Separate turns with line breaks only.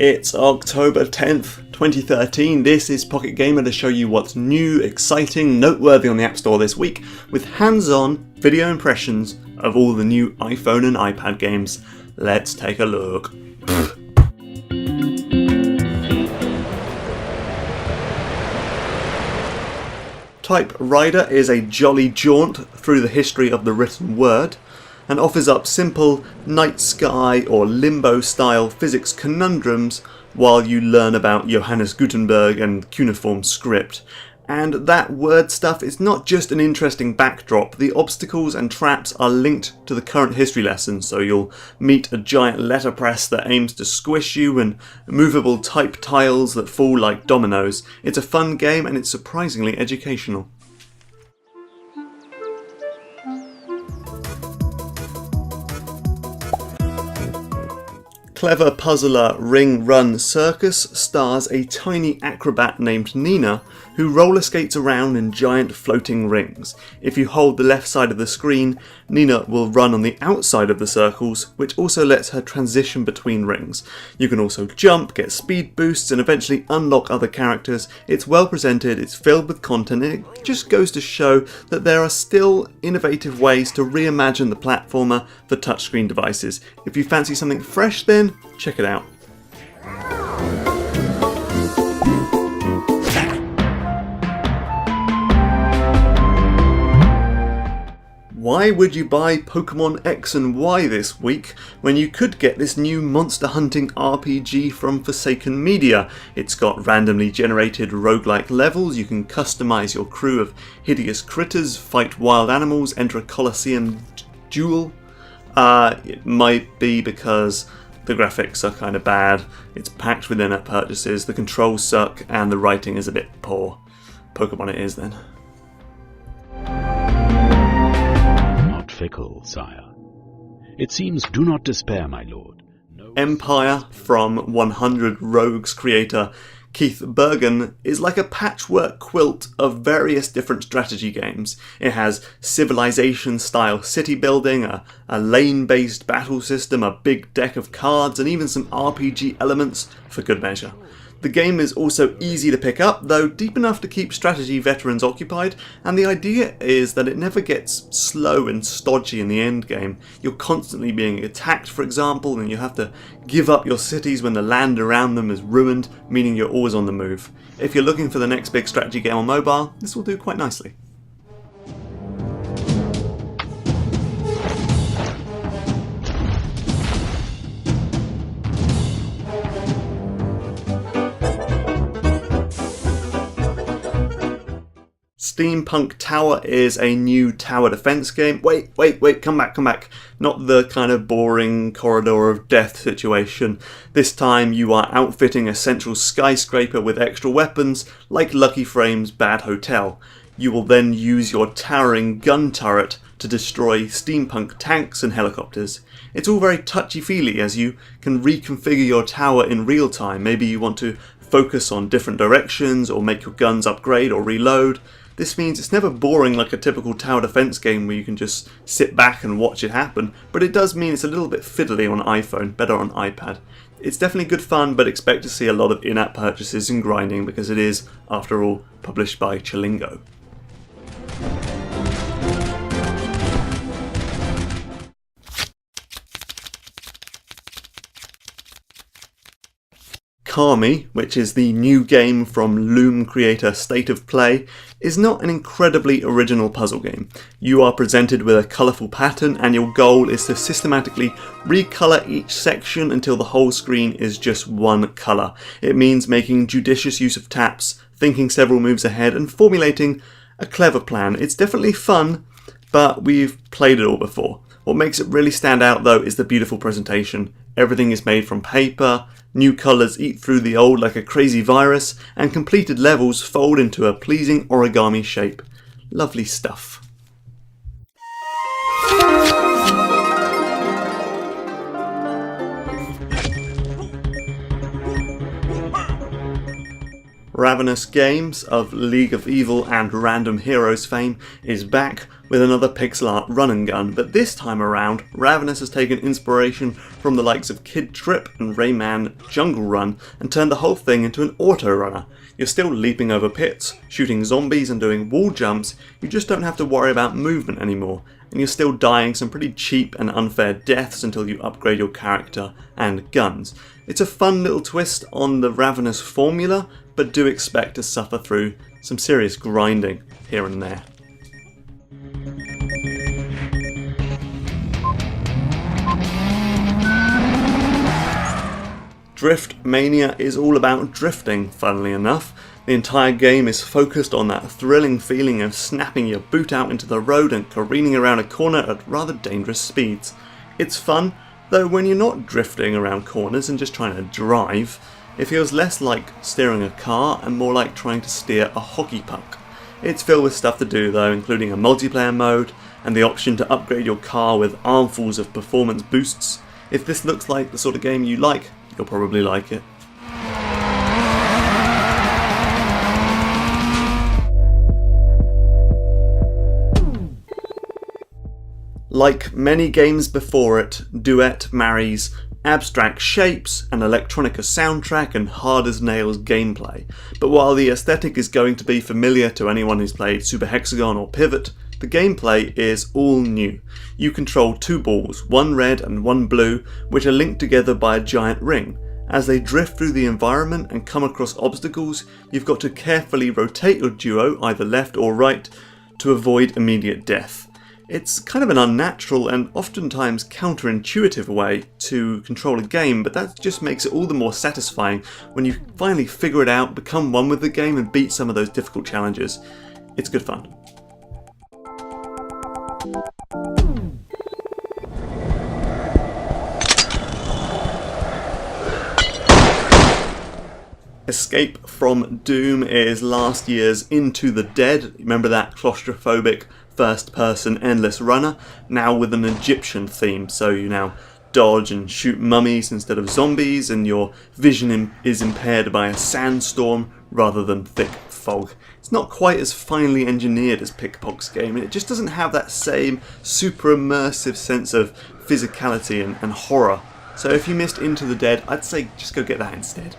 It's October 10th, 2013. This is Pocket Gamer to show you what's new, exciting, noteworthy on the App Store this week, with hands-on video impressions of all the new iPhone and iPad games. Let's take a look. Type Rider is a jolly jaunt through the history of the written word, and offers up simple night sky or limbo style physics conundrums while you learn about Johannes Gutenberg and cuneiform script. And that word stuff is not just an interesting backdrop, the obstacles and traps are linked to the current history lesson, so you'll meet a giant letterpress that aims to squish you and movable type tiles that fall like dominoes. It's a fun game and it's surprisingly educational. Clever puzzler Ring Run Circus stars a tiny acrobat named Nina who roller skates around in giant floating rings. If you hold the left side of the screen, Nina will run on the outside of the circles, which also lets her transition between rings. You can also jump, get speed boosts, and eventually unlock other characters. It's well presented, it's filled with content, and it just goes to show that there are still innovative ways to reimagine the platformer for touchscreen devices. If you fancy something fresh then, check it out. Why would you buy Pokemon X and Y this week when you could get this new monster hunting RPG from Forsaken Media? It's got randomly generated roguelike levels, you can customize your crew of hideous critters, fight wild animals, enter a Colosseum duel. It might be because the graphics are kind of bad, it's packed with in-app purchases, the controls suck, and the writing is a bit poor. Pokemon it is then.
Fickle, sire. It seems do not despair, my lord. No.
Empire from 100 Rogues creator Keith Bergen is like a patchwork quilt of various different strategy games. It has civilization-style city building, a lane-based battle system, a big deck of cards, and even some RPG elements for good measure. The game is also easy to pick up, though deep enough to keep strategy veterans occupied, and the idea is that it never gets slow and stodgy in the end game. You're constantly being attacked, for example, and you have to give up your cities when the land around them is ruined, meaning you're always on the move. If you're looking for the next big strategy game on mobile, this will do quite nicely. Steampunk Tower is a new tower defense game. Wait, come back. Not the kind of boring corridor of death situation. This time you are outfitting a central skyscraper with extra weapons, like Lucky Frame's Bad Hotel. You will then use your towering gun turret to destroy steampunk tanks and helicopters. It's all very touchy-feely as you can reconfigure your tower in real time. Maybe you want to focus on different directions or make your guns upgrade or reload. This means it's never boring like a typical tower defense game where you can just sit back and watch it happen, but it does mean it's a little bit fiddly on iPhone, better on iPad. It's definitely good fun, but expect to see a lot of in-app purchases and grinding because it is, after all, published by Chilingo. Kami, which is the new game from Loom creator State of Play, is not an incredibly original puzzle game. You are presented with a colourful pattern and your goal is to systematically recolour each section until the whole screen is just one colour. It means making judicious use of taps, thinking several moves ahead and formulating a clever plan. It's definitely fun, but we've played it all before. What makes it really stand out though is the beautiful presentation. Everything is made from paper, new colours eat through the old like a crazy virus, and completed levels fold into a pleasing origami shape. Lovely stuff. Ravenous Games, of League of Evil and Random Heroes fame, is back with another pixel art run and gun, but this time around, Ravenous has taken inspiration from the likes of Kid Trip and Rayman Jungle Run and turned the whole thing into an auto runner. You're still leaping over pits, shooting zombies and doing wall jumps, you just don't have to worry about movement anymore, and you're still dying some pretty cheap and unfair deaths until you upgrade your character and guns. It's a fun little twist on the Ravenous formula, but do expect to suffer through some serious grinding here and there. Drift Mania is all about drifting, funnily enough. The entire game is focused on that thrilling feeling of snapping your boot out into the road and careening around a corner at rather dangerous speeds. It's fun, though when you're not drifting around corners and just trying to drive, it feels less like steering a car and more like trying to steer a hockey puck. It's filled with stuff to do though, including a multiplayer mode and the option to upgrade your car with armfuls of performance boosts. If this looks like the sort of game you like, you'll probably like it. Like many games before it, Duet marries abstract shapes, an electronica soundtrack and hard-as-nails gameplay. But while the aesthetic is going to be familiar to anyone who's played Super Hexagon or Pivot, the gameplay is all new. You control two balls, one red and one blue, which are linked together by a giant ring. As they drift through the environment and come across obstacles, you've got to carefully rotate your duo, either left or right, to avoid immediate death. It's kind of an unnatural and oftentimes counterintuitive way to control a game, but that just makes it all the more satisfying when you finally figure it out, become one with the game and beat some of those difficult challenges. It's good fun. Escape from Doom is last year's Into the Dead. Remember that claustrophobic first-person endless runner? Now with an Egyptian theme, so you now dodge and shoot mummies instead of zombies, and your vision is impaired by a sandstorm rather than thick fog. It's not quite as finely engineered as Pickpock's game, and it just doesn't have that same super immersive sense of physicality and horror. So if you missed Into the Dead, I'd say just go get that instead.